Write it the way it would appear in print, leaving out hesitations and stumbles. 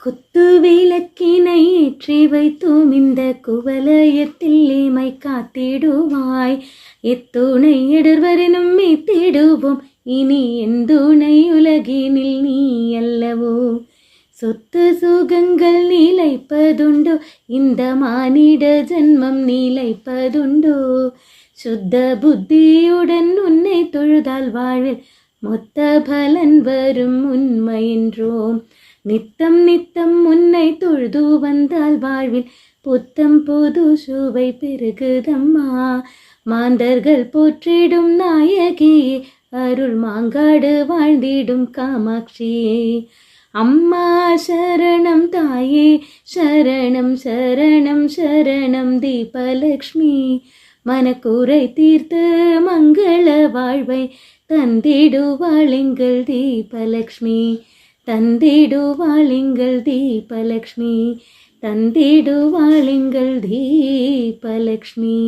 குத்து விளக்கினை ஏற்றி வைத்தோம் இந்த குவலயத்தில் இமை காத்திடுவாய். எத்துணை இடர்வரினும் மீத்திடுவோம் இனி எந்துணை உலகினில் நீ அல்லவோ. சொத்து சுகங்கள் நிலைப்பதுண்டோ இந்த மானிட ஜன்மம் நிலைப்பதுண்டோ. சுத்த புத்தியுடன் உன்னை தொழுதால் வாழ்வில் மொத்த பலன் வரும் உண்மையென்றோம். நித்தம் நித்தம் உன்னை தொழுது வந்தால் வாழ்வில் புத்தம் புது சுவை பெருகுதம்மா. மாந்தர்கள் போற்றிடும் நாயகியே அருள் மாங்காடு வாழ்ந்திடும் காமாட்சியே. அம்மா சரணம் தாயே சரணம் சரணம் சரணம் தீபலக்ஷ்மி. மனக்குறை தீர்த்து மங்கள வாழ்வை தந்திடுவாள் எங்கள் தீபலக்ஷ்மி. தந்திடுவாள் எங்கள் தீபலக்ஷ்மி. தந்திடுவாள் எங்கள் தீபலக்ஷ்மி.